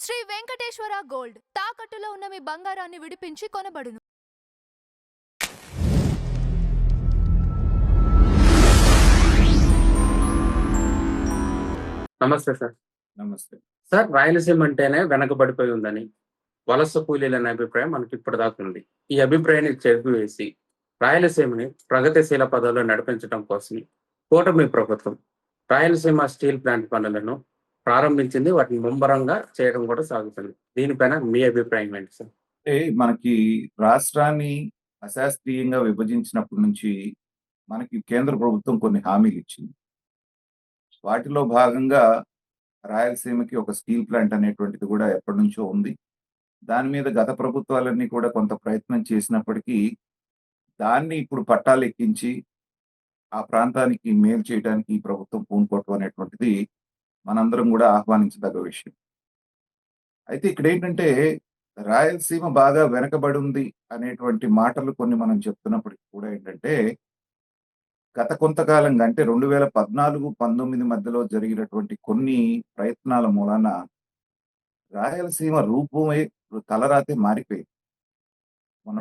Shri Venkateswara gold తాకట్టులో ఉన్న మీ బంగారాన్ని విడిపించి కొనబడును. నమస్తే సార్. నమస్తే. సార్, రాయలసీమ అంటేనే వెనకబడిపోయి ఉందని వలస కూలీలనే అభిప్రాయం మనకి ఇప్పటిదాకా ఉంది. ఈ అభిప్రాయాన్ని చెరిపివేసి రాయలసీమని ప్రగతిశీల పదంలో నడిపించడం కోసం కూటమి ప్రభుత్వం రాయలసీమ స్టీల్ ప్లాంట్ పనులను ప్రారంభించింది. వాటిని ముమ్మరంగా చేయడం కూడా సాగుతుంది. దీనిపైన మీ అభిప్రాయం ఏంటి సార్? అంటే మనకి రాష్ట్రాన్ని అశాస్త్రీయంగా విభజించినప్పటి నుంచి మనకి కేంద్ర ప్రభుత్వం కొన్ని హామీలు ఇచ్చింది. వాటిలో భాగంగా రాయలసీమకి ఒక స్టీల్ ప్లాంట్ అనేటువంటిది కూడా ఎప్పటినుంచో ఉంది. దాని మీద గత ప్రభుత్వాలన్నీ కూడా కొంత ప్రయత్నం చేసినప్పటికీ దాన్ని ఇప్పుడు పట్టాలెక్కించి ఆ ప్రాంతానికి మేలు చేయడానికి ఈ ప్రభుత్వం పూనుకోవటం అనేటువంటిది మనందరం కూడా ఆహ్వానించదగ్గ విషయం. అయితే ఇక్కడేంటంటే రాయలసీమ బాగా వెనకబడి ఉంది అనేటువంటి మాటలు కొన్ని మనం చెప్తున్నప్పటికీ కూడా ఏంటంటే గత కొంతకాలంగా అంటే 2014, 19 మధ్యలో జరిగినటువంటి కొన్ని ప్రయత్నాల మూలాన రాయలసీమ రూపమే తలరాతే మారిపోయింది. మొన్న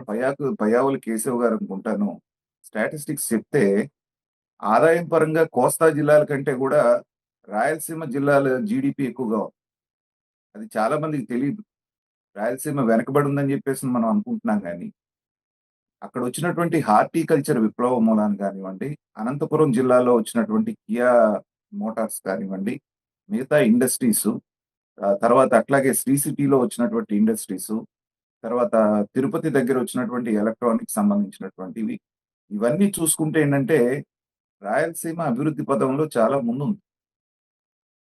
పయ్యావుల కేశవ్ గారు అనుకుంటాను స్టాటిస్టిక్స్ చెప్తే ఆదాయం పరంగా కోస్తా జిల్లాల కంటే కూడా రాయలసీమ జిల్లాల జీడిపి ఎక్కువగా ఉంది. అది చాలా మందికి తెలియదు. రాయలసీమ వెనకబడి ఉందని చెప్పేసి మనం అనుకుంటున్నాం కానీ అక్కడ వచ్చినటువంటి హార్టికల్చర్ విప్లవం మూలాన కానివ్వండి, అనంతపురం జిల్లాలో వచ్చినటువంటి కియా మోటార్స్ కానివ్వండి, మిగతా ఇండస్ట్రీస్, తర్వాత అట్లాగే శ్రీ సిటీలో వచ్చినటువంటి ఇండస్ట్రీస్, తర్వాత తిరుపతి దగ్గర వచ్చినటువంటి ఎలక్ట్రానిక్స్ సంబంధించినటువంటివి, ఇవన్నీ చూసుకుంటే ఏంటంటే రాయలసీమ అభివృద్ధి పదంలో చాలా ముందుంది.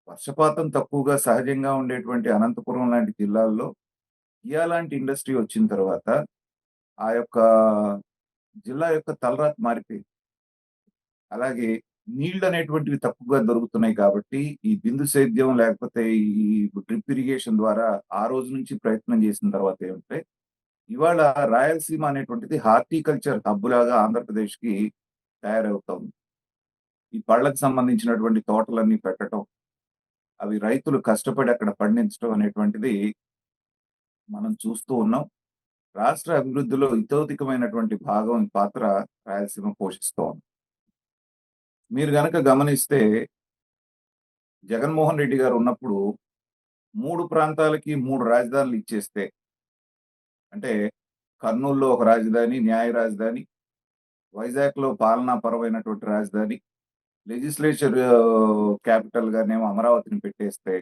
వర్షపాతం తక్కువగా సహజంగా ఉండేటువంటి అనంతపురం లాంటి జిల్లాల్లో కియా లాంటి ఇండస్ట్రీ వచ్చిన తర్వాత ఆ యొక్క జిల్లా యొక్క తలరాత మారిపోయింది. అలాగే నీళ్లు అనేటువంటివి తక్కువగా దొరుకుతున్నాయి కాబట్టి ఈ బిందు సేద్యం లేకపోతే ఈ డ్రిప్ ఇరిగేషన్ ద్వారా ఆ రోజు నుంచి ప్రయత్నం చేసిన తర్వాత ఏమంటే ఇవాళ రాయలసీమ అనేటువంటిది హార్టికల్చర్ హబ్ లాగా ఆంధ్రప్రదేశ్కి తయారవుతుంది. ఈ పళ్ళకు సంబంధించినటువంటి తోటలన్నీ పెట్టడం, అవి రైతులు కష్టపడి అక్కడ పండించడం అనేటువంటిది మనం చూస్తూ ఉన్నాం. రాష్ట్ర అభివృద్ధిలో ఇతోధికమైనటువంటి భాగం పాత్ర రాయలసీమ పోషిస్తోంది. మీరు గనక గమనిస్తే జగన్మోహన్ రెడ్డి గారు ఉన్నప్పుడు 3 ప్రాంతాలకి 3 రాజధానులు ఇచ్చేస్తే, అంటే కర్నూలులో ఒక రాజధాని, న్యాయ రాజధాని, వైజాగ్లో పాలనాపరమైనటువంటి రాజధాని, లెజిస్లేచర్ క్యాపిటల్ గానేమో అమరావతిని పెట్టేస్తే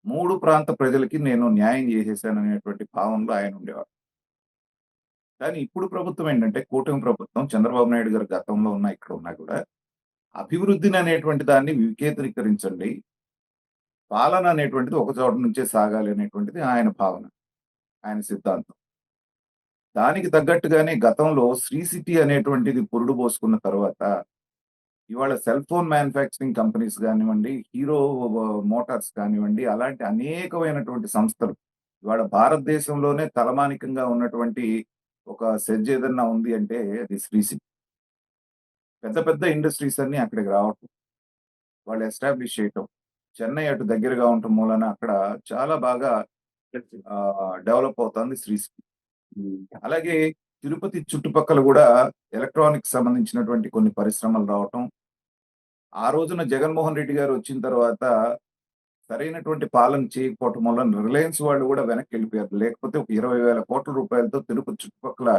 3 ప్రాంత ప్రజలకి నేను న్యాయం చేసేసాననేటువంటి భావనలో ఆయన ఉండేవారు. కానీ ఇప్పుడు ప్రభుత్వం ఏంటంటే కూటమి ప్రభుత్వం, చంద్రబాబు నాయుడు గారు గతంలో ఉన్నా ఇక్కడ ఉన్నా కూడా అభివృద్ధిని అనేటువంటి దాన్ని వికేంద్రీకరించండి, పాలన అనేటువంటిది ఒక చోట నుంచే సాగాలి అనేటువంటిది ఆయన భావన, ఆయన సిద్ధాంతం. దానికి తగ్గట్టుగానే గతంలో శ్రీ సిటీ అనేటువంటిది పురుడు పోసుకున్న తర్వాత ఇవాళ సెల్ ఫోన్ మ్యానుఫ్యాక్చరింగ్ కంపెనీస్ కానివ్వండి, హీరో మోటార్స్ కానివ్వండి, అలాంటి అనేకమైనటువంటి సంస్థలు ఇవాళ భారతదేశంలోనే తలమానికంగా ఉన్నటువంటి ఒక సెజ్ ఏదన్నా ఉంది అంటే అది శ్రీ సిటీ. పెద్ద పెద్ద ఇండస్ట్రీస్ అన్ని అక్కడికి రావటం, వాళ్ళు ఎస్టాబ్లిష్ చేయటం, చెన్నై అటు దగ్గరగా ఉండటం మూలన అక్కడ చాలా బాగా డెవలప్ అవుతుంది శ్రీ సిటీ. అలాగే తిరుపతి చుట్టుపక్కల కూడా ఎలక్ట్రానిక్స్ సంబంధించినటువంటి కొన్ని పరిశ్రమలు రావటం, ఆ రోజున జగన్మోహన్ రెడ్డి గారు వచ్చిన తర్వాత సరైనటువంటి పాలన చేయకపోవటం వల్ల రిలయన్స్ వాళ్ళు కూడా వెనక్కి వెళ్ళిపోయారు. లేకపోతే ఒక 20,000 కోట్ల రూపాయలతో తిరుపతి చుట్టుపక్కల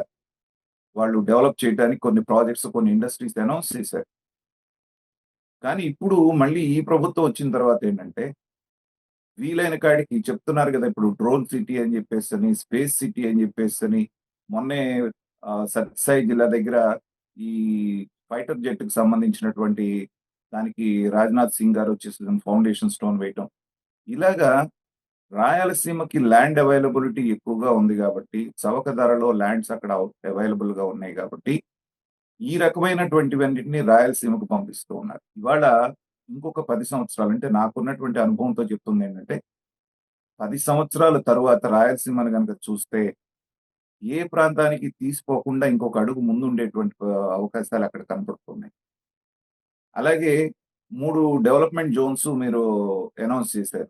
వాళ్ళు డెవలప్ చేయడానికి కొన్ని ప్రాజెక్ట్స్, కొన్ని ఇండస్ట్రీస్ అనౌన్స్ చేశారు. కానీ ఇప్పుడు మళ్ళీ ఈ ప్రభుత్వం వచ్చిన తర్వాత ఏంటంటే వీలైన కాడికి చెప్తున్నారు కదా, ఇప్పుడు డ్రోన్ సిటీ అని చెప్పేసి, స్పేస్ సిటీ అని చెప్పేసి, మొన్నే సత్యసాయి జిల్లా దగ్గర ఈ ఫైటర్ జెట్ కి సంబంధించినటువంటి దానికి రాజ్నాథ్ సింగ్ గారు వచ్చేసి ఫౌండేషన్ స్టోన్ వేయటం, ఇలాగా రాయలసీమకి ల్యాండ్ అవైలబిలిటీ ఎక్కువగా ఉంది కాబట్టి, చవక ధరలో ల్యాండ్స్ అక్కడ అవైలబుల్ గా ఉన్నాయి కాబట్టి ఈ రకమైనటువంటివన్నిటిని రాయలసీమకు పంపిస్తూ ఉన్నారు. ఇవాళ ఇంకొక 10 సంవత్సరాలు, అంటే నాకున్నటువంటి అనుభవంతో చెప్తుంది ఏంటంటే 10 సంవత్సరాల తరువాత రాయలసీమను కనుక చూస్తే ఏ ప్రాంతానికి తీసిపోకుండా ఇంకొక అడుగు ముందు ఉండేటువంటి అవకాశాలు అక్కడ కనపడుతున్నాయి. అలాగే 3 డెవలప్మెంట్ జోన్స్ మీరు అనౌన్స్ చేశారు.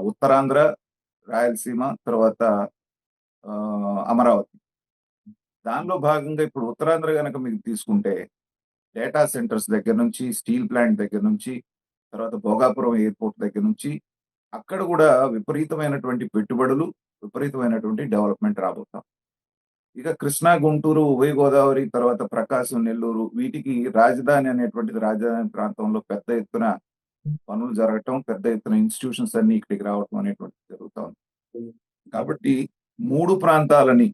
ఉత్తరాంధ్ర, రాయలసీమ, తర్వాత అమరావతి. దానిలో భాగంగా ఇప్పుడు ఉత్తరాంధ్ర గనక మీకు తీసుకుంటే డేటా సెంటర్స్ దగ్గర నుంచి, స్టీల్ ప్లాంట్ దగ్గర నుంచి, తర్వాత భోగాపురం ఎయిర్‌పోర్ట్ దగ్గర నుంచి అక్కడ కూడా విపరీతమైనటువంటి పెట్టుబడులు, విపరీతమైనటువంటి డెవలప్‌మెంట్ రాబోతా ఇక కృష్ణా, గుంటూరు, ఉభయ గోదావరి, తర్వాత ప్రకాశం, నెల్లూరు వీటికి రాజధాని అనేటువంటిది రాజధాని ప్రాంతంలో పెద్ద ఎత్తున పనులు జరగటం, పెద్ద ఎత్తున ఇన్‌స్టిట్యూషన్స్ అన్నీ ఇక్కడికి రావటం అనేటువంటిది జరుగుతా ఉంది. కాబట్టి 3 ప్రాంతాలని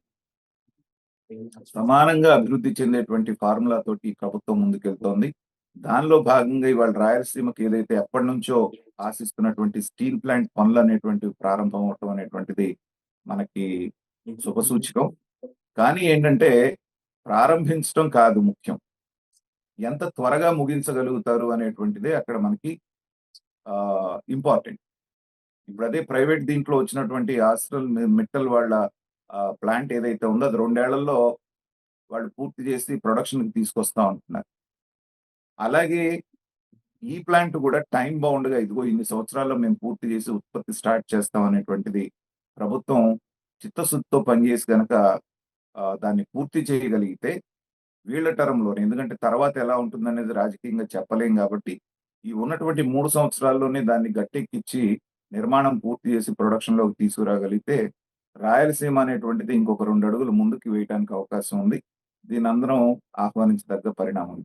సమానంగా అభివృద్ధి చెందేటువంటి ఫార్ములా తోటి ఈ ప్రభుత్వం ముందుకెళ్తోంది. దానిలో భాగంగా ఇవాళ రాయలసీమకి ఏదైతే ఎప్పటినుంచో ఆశిస్తున్నటువంటి స్టీల్ ప్లాంట్ పనులనేటువంటివి ప్రారంభం అవ్వటం అనేటువంటిది మనకి శుభసూచకం. కానీ ఏంటంటే ప్రారంభించటం కాదు ముఖ్యం. ఎంత త్వరగా ముగించగలుగుతారు అనేటువంటిదే అక్కడ మనకి ఇంపార్టెంట్. ఇప్పుడు అదే ప్రైవేట్ దీంట్లో వచ్చినటువంటి ఆస్ట్రల్ మిట్టల్ వాళ్ళ ప్లాంట్ ఏదైతే ఉందో అది 2 ఏళ్లలో వాళ్ళు పూర్తి చేసి ప్రొడక్షన్‌కి తీసుకొస్తా ఉంటున్నారు. అలాగే ఈ ప్లాంట్ కూడా టైమ్ బౌండ్‌గా ఇదిగో ఇన్ని సంవత్సరాల్లో మేము పూర్తి చేసి ఉత్పత్తి స్టార్ట్ చేస్తాం అనేటువంటిది ప్రభుత్వం చిత్తశుద్ధితో పనిచేసి గనక దాన్ని పూర్తి చేయగలిగితే వీళ్ళ టర్మ్‌లోనే ఎందుకంటే తర్వాత ఎలా ఉంటుందనేది రాజకీయంగా చెప్పలేం కాబట్టి ఈ ఉన్నటువంటి 3 సంవత్సరాల్లోనే దాన్ని గట్టెక్కిచ్చి నిర్మాణం పూర్తి చేసి ప్రొడక్షన్‌లోకి తీసుకురాగలిగితే రాయలసీమ అనేటువంటిది ఇంకొక 2 అడుగులు ముందుకు వేయటానికి అవకాశం ఉంది. దీనందరం ఆహ్వానించదగ్గ పరిణామం.